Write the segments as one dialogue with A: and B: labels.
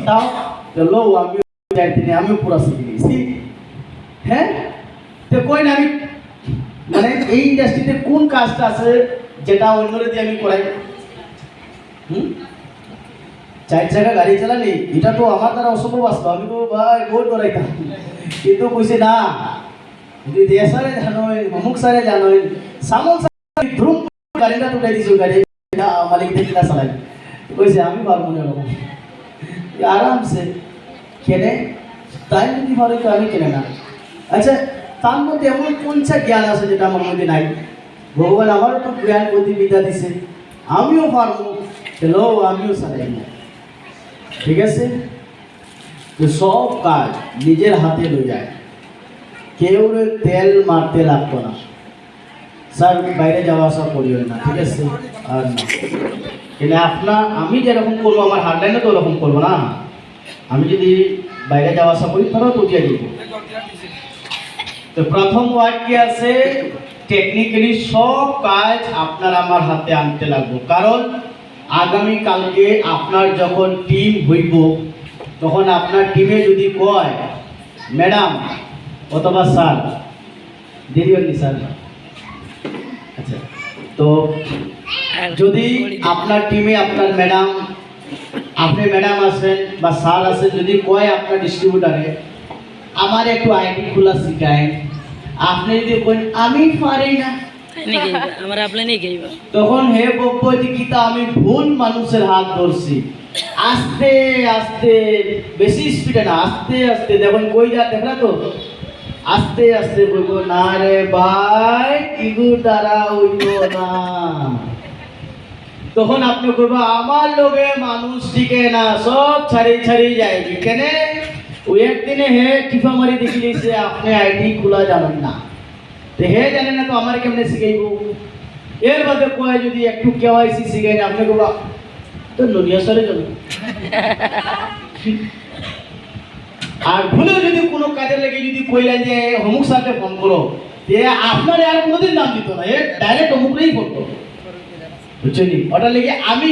A: তাও লো আমি আমিও পুরো শিখে গেছি। হ্যাঁ, তো কই না আমি মানে এই ইন্ডাস্ট্রিতে কোন কাজটা আছে যেটা অন্যরা দিয়ে আমি করাই? চার চাকা গাড়ি চালানি এটা তো আমার দ্বারা অসম্ভব আসতো, আমি তো ভাই বহুত ডরাইতাম। কিন্তু কইছে না, যদি দেশারে জানোই অমুক সারে জানোই সামল সারে ধুম গাড়িটা তুলে দিছো, গাড়ি মালিক দেখে না চালাই। কইছে আমি পারবো না এরকম, আরামসে কেনে তাই যদি পারে তো আমি কেনে না। আচ্ছা, তার মধ্যে এমন কোনটা জ্ঞান আছে যেটা আমার মধ্যে নাই? ভগবান আমারও তো জ্ঞান বুদ্ধিবিদ্যা দিছে, আমিও পারবো, চলো আমিও চালাই না। ঠিক আছে, তো সব কাজ নিজের হাতে লই যায়, কেউ তেল মারতে লাগতো না। স্যার বাইরে যাওয়া আসা করিও না, ঠিক আছে? আর না, কিন্তু আপনার আমি যেরকম করবো আমার হার্ডলাইনে তো ওরকম করবো না। আমি যদি বাইরে যাওয়া আসা করি তারাও তো উঠিয়ে দিব। তো প্রথম ওয়ার্ড কি আছে? টেকনিক্যালি সব কাজ আপনার আমার হাতে আনতে লাগবে, কারণ আগামী কালকে আপনার যখন টিম হইব তখন আপনার টিমে যদি কয় ম্যাডাম অথবা স্যার, দেরি হয়নি স্যার, আচ্ছা, তো যদি আপনার টিমে আপনার ম্যাডাম, আপনি ম্যাডাম আছেন বা স্যার আছেন, যদি কয় আপনার ডিস্ট্রিবিউটারে আমার একটু আইডি খোলা শিখায়, আপনি যদি বলেন আমি পারি না, তখন হে বলবো যে কিতা আমি ভুল মানুষের হাত ধরছি। আস্তে আস্তে, বেশি স্পিডে না, আস্তে আস্তে, দেখুন কই যা দেখলা তো, আস্তে আস্তে বলবো না রে ভাই ইগু দ্বারা হইল না। তখন আপনি বলবো আমার লোকে মানুষ টিকে না, সব ছাড়ি ছাড়ি যায়। কেনে ওই একদিনে হে টিফা মারি দেখিলি যে আপনি আইডি খোলা জানেন না, তো হে জানে না তো আমার কেমনে শিখাইব? এর বাদে কয় যদি একটু কেওয়াইসি শিখাই না, আপনি বলবো তো নদিয়া সরে যাবে। আর ভুলে যদি কোনো কাজে লেগে যদি কইলেন যে অমুক সাথে ফোন করো, যে আপনার আর কোনোদিন নাম দিত না, এ ডাইরেক্ট অমুকরেই ফোন করো, বুঝছেন? ওটা লেগে আমি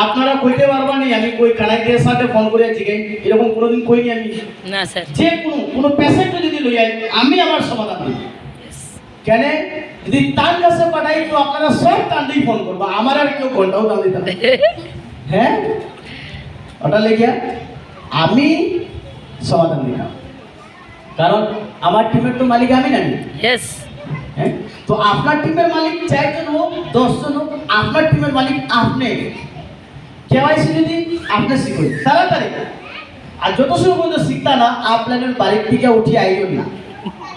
A: আপনারা কইতে পারবানি আমি কই কানাই দিয়ে সাথে ফোন করে জিগাই, এরকম কোনোদিন কইনি আমি না স্যার। যে কোনো পেশেন্ট যদি লই আই আমি আমার সমাধান দিই। কেন যদি তার কাছে পাঠাই তো আপনারা সব টান্ডেই ফোন করবো, আমার আর কেউ ঘন্টাও দাম দিতে হবে। হ্যাঁ, ওটা লেগে আমি সমাধান দিলাম, কারণ আমার টিমের তো মালিক আমি না। হ্যাঁ, তো আপনার টিমের মালিক 4 জন হোক 10 জন হোক, আপনার টিমের মালিক আপনি। কেওয়াইসি যদি আপনি শিখুন তাড়াতাড়ি, আর যত সময় পর্যন্ত শিখতা না আপনাদের বাড়ির থেকে উঠিয়ে আইবেন না।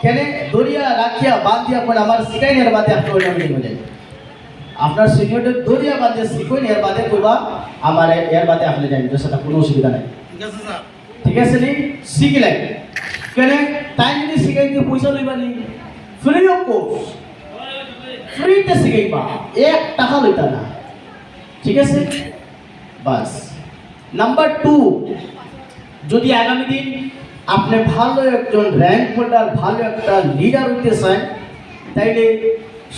A: কেন দরিয়া রাখিয়া বাদ দিয়া পড়ে আমার শিখাই এর বাদে আপনি ওইটা মিলে যায়, আপনার সিনিয়রদের দরিয়া বাদে শিখুন, এর বাদে করবা আমার এর বাদে আপনি যাই, সেটা কোনো অসুবিধা নাই। ঠিক আছে নি শিখলেন, কেন তাই যদি শিখাইতে পয়সা লইবা নি, ফ্রি অফ কোর্স, ফ্রিতে শিখাইবা, 1 টাকা লইতা না। ঠিক আছে, বাস। নাম্বার 2, যদি আগামী দিন আপনি ভালো একজন র্যাঙ্ক হোল্ডার, ভালো একটা লিডার হইতে চান, তাইলে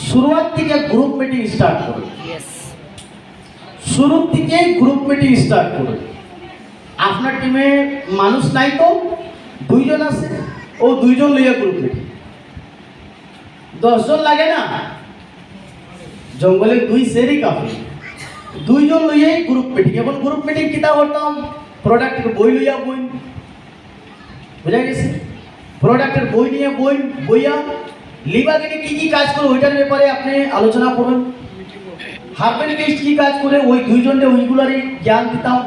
A: শুরুর থেকে গ্রুপ মিটিং স্টার্ট করুন। শুরুর থেকে গ্রুপ মিটিং স্টার্ট করুন। আপনার টিমে মানুষ নাই তো 2 জন আছে, ও 2 জন লইয়া গ্রুপ মিটিং, 10 জন লাগে না, জঙ্গলে 2 সেরি কাফি, 2 জন লইয়াই গ্রুপ মিটিং। এখন গ্রুপ মিটিং কিতা করতাম, প্রোডাক্টের বই লইয়া বই, বুঝা গেছে? প্রোডাক্টের বই নিয়ে বইয়া লিবাগেনে কি কি কাজ করে ওইটার ব্যাপারে আপনি আলোচনা করুন। হারবেন টেস্ট কি কাজ করে ওই 2 জনকে ওইগুলারই জ্ঞান দিতাম,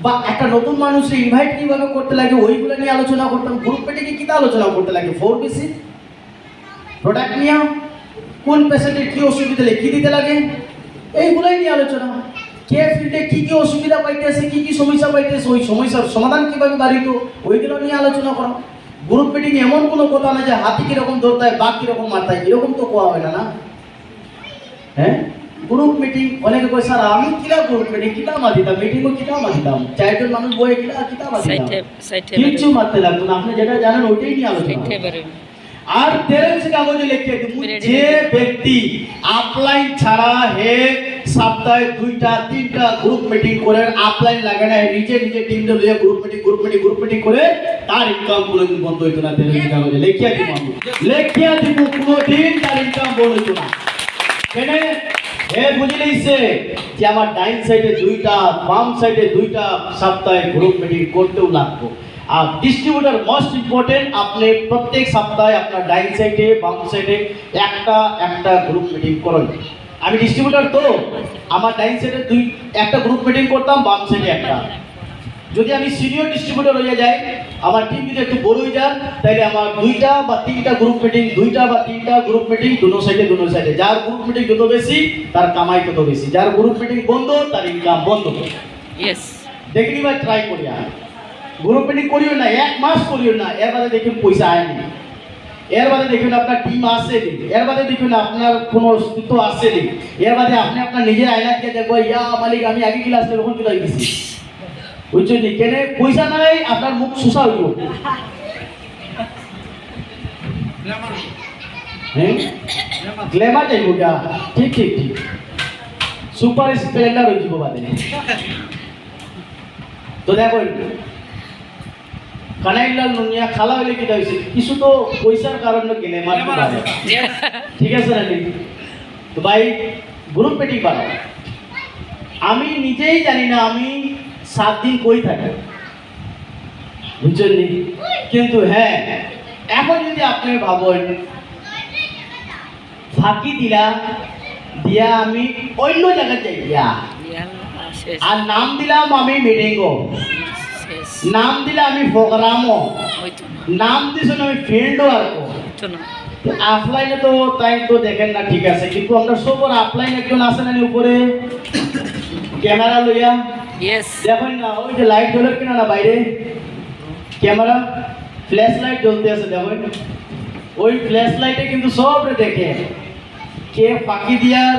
A: বা একটা নতুন মানুষকে ইনভাইট কিভাবে করতে লাগে ওইগুলো নিয়ে আলোচনা করতাম। গ্রুপ মিটিংয়ে কিতা আলোচনা করতে লাগে, 4 বেসি প্রোডাক্ট নিয়ে কোন পেশেন্টের কি অসুবিধা লাগে, কি দিতে লাগে, এইগুলাই নিয়ে আলোচনা। কে ফিল্ডে কি কি অসুবিধা পাইতেছে, কি কি সমস্যা পাইতেছে, ওই সমস্যার সমাধান কিভাবে বাড়িত, ওইগুলো নিয়ে আলোচনা করা। গ্রুপ মিটিং এমন কোনো কথা না যে হাতি কিরকম ধরতে হয়, বাঘ কিরকম মারতে হয়, এরকম তো কোয়া হয় না, না? হ্যাঁ, গ্রুপ মিটিং অনেকে কয় স্যার আমি কিলা গ্রুপ মিটিং কিতা মাতিতাম, মিটিংও কিতা মাতিতাম, 4 জন মানুষ বয়ে কিতা মাতিতাম, কিছু মারতে লাগতো না। আপনি যেটা জানেন ওইটাই নিয়ে আলোচনা। আর 13 কাগজে লিখে দিব যে ব্যক্তি আপলাইন ছাড়া হে সপ্তাহে 2টা 3টা গ্রুপ মিটিং করে আপলাইন লাগে না, নিজে নিজে টিমটা লইয়া গ্রুপ মিটিং করে তার ইনকাম কোনোদিন বন্ধ হইতো না। টেলিভিশন কাগজে লেখিয়া দিব কোনোদিন তার ইনকাম বন্ধ হইতো না। কেন এ বুঝে লইছে যে আমার ডাইন সাইডে 2টা বাম সাইডে 2টা সপ্তাহে গ্রুপ মিটিং করতেও লাগবো। আর ডিস্ট্রিবিউটর মোস্ট ইম্পর্টেন্ট, আপনি প্রত্যেক সপ্তাহে আপনার ডাইন সাইডে বাম সাইডে একটা গ্রুপ মিটিং করুন। আমি ডিস্ট্রিবিউটর তো আমার ডাইন সাইডে একটা গ্রুপ মিটিং করতাম, বাম সাইডে একটা। যদি আমি সিনিয়র ডিস্ট্রিবিউটর হয়ে যাই, আমার টিম যদি একটু বড় হয়ে যায়, তাহলে আমার 2টা বা 3টা গ্রুপ মিটিং, 2টা বা 3টা গ্রুপ মিটিং দুনো সাইডে। যার গ্রুপ মিটিং যত বেশি তার কামাই তত বেশি, যার গ্রুপ মিটিং বন্ধ তার ইনকাম বন্ধ। দেখি বা ট্রাই করিয়া গ্রুপ মিটিং করিও না, 1 মাস করিও না, এর বাদে দেখুন পয়সা আয়নি, এর বাদে দেখুন আপনার টিম আসে নি, এর বাদে দেখুন আপনার কোনো অস্তিত্ব আসে নি, এর বাদে আপনি আপনার নিজের আয়না দিয়ে দেখবো ইয়া মালিক আমি আগে ক্লাস তখন কিলাই দিছি, বুঝছেন নি? কেন পয়সা নাই আপনার মুখ সুসা হইব, গ্ল্যামার যাইব গা, ঠিক সুপার স্প্লেন্ডার হয়ে যাব বাদে। তো দেখো কানাইলাল নুনিয়া খালা হইলে কি হয়েছে, কিছু তো পয়সার কারণে গ্ল্যামার বাড়ে, ঠিক আছে না? তো ভাই গ্রুপ মিটিং বাড়াও। আমি নিজেই জানি না আমি 7 দিন কই থাকি, বুঝছেন নি? কিন্তু হ্যাঁ, এখন যদি আপনি ভাবেন ফাঁকি দিয়া আমি অন্য জায়গায় যাই আর নাম দিলাম আমি মিটিংও, নাম দিলে আমি প্রোগ্রামও, নাম দিয়েছেন আমি ফিল্ডও আর অফলাইনে তো তাই তো দেখেন না, ঠিক আছে, কিন্তু আমরা সব অফলাইন একজন আসেন না উপরে ক্যামেরা লইয়া, দেখেন না ওই যে লাইট জ্বলে কিনা না বাইরে ক্যামেরা ফ্ল্যাশ লাইট জ্বলতে আছে, দেখেন ওই ফ্ল্যাশ লাইটে কিন্তু সব দেখে কে ফাঁকি দিয়ার,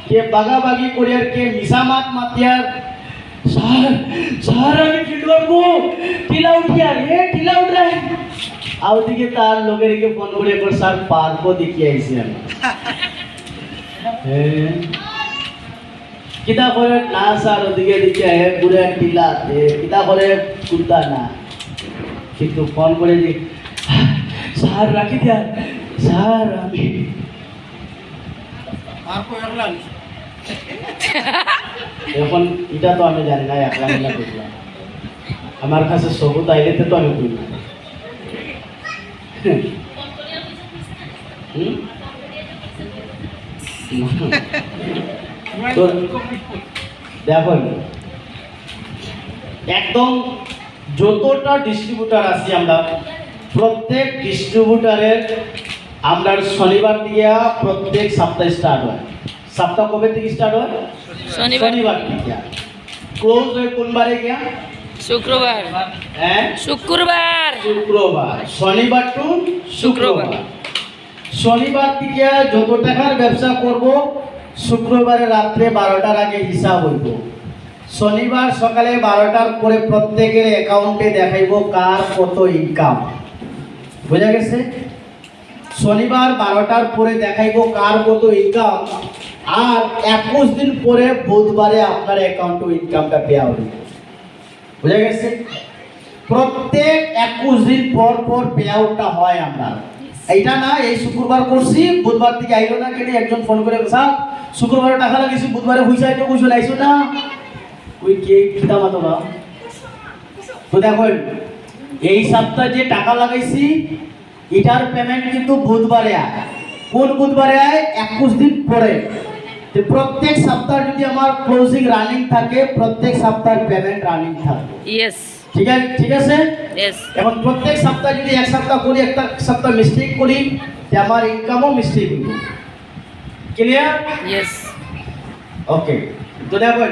A: কে বাগাবাগি করিয়ার, কে মিশামাত মাতিয়ার। স্যার আমি ফিল্ড করবো, টিলা উঠিয়ার টিলা উঠাই, আর ওদিকে তার লোকের ফোন করে স্যার পার্কও দেখিয়ে আইসি আমি, কিতা করে না স্যার ওদিকে দেখে পুরো টিলা কিতা করে কুর্তা না, কিন্তু ফোন করে যে স্যার রাখি দেন স্যার আমি এখন এটা তো আমি জানি না, একলা মিলা করলাম আমার কাছে সবুত আইলে তো আমি করি না। তো দেখুন একদম যতটা ডিস্ট্রিবিউটার আছি আমরা, প্রত্যেক ডিস্ট্রিবিউটারের আমরা শনিবার থেকে প্রত্যেক সপ্তাহে স্টার্ট হয়। সপ্তাহ কবে থেকে স্টার্ট হয়? শনিবার থেকে। ক্লোজ হয় কোন বারে গিয়া?
B: শুক্রবার।
A: হ্যাঁ শুক্রবার। শনিবার টু শুক্রবার। শনিবার থেকে যত টাকার ব্যবসা করব শুক্রবারে রাত্রে 12টার আগে হিসাব হইব। শনিবার সকালে 12টার পরে প্রত্যেকের অ্যাকাউন্টে দেখাইব কার কত ইনকাম, বুঝা গেছে? শনিবার 12টার পরে দেখাইব কার কত ইনকাম, আর 21 দিন পরে বুধবারে আপনার অ্যাকাউন্টে ইনকামটা পেয়া হবে, বুঝা গেছে? প্রত্যেক 21 দিন পর পর পে আউটটা হয় আমরা, এইটা না এই শুক্রবার করছি বুধবার থেকে আইলো না, কেন একজন ফোন করে স্যার শুক্রবারে টাকা লাগিয়েছি বুধবারে পয়সা আইতো বুঝো আইসো না, ওই কে কিতা মাতো না। তো দেখুন এই সপ্তাহে যে টাকা লাগাইছি এটার পেমেন্ট কিন্তু বুধবারে আয়। কোন বুধবারে আয়? 21 দিন পরে। তো প্রত্যেক সপ্তাহ যদি আমার ক্লোজিং রানিং থাকে, প্রত্যেক সপ্তাহের পেমেন্ট রানিং থাকে।
B: ইয়েস,
A: ঠিক আছে।
B: ইয়েস।
A: এখন প্রত্যেক সপ্তাহ যদি এক সপ্তাহ করি, একটা সপ্তাহ মিস্টেক করি, যে আমার ইনকামও মিস্টেক হইব। ক্লিয়ার?
B: ইয়েস।
A: ওকে। তো দেখুন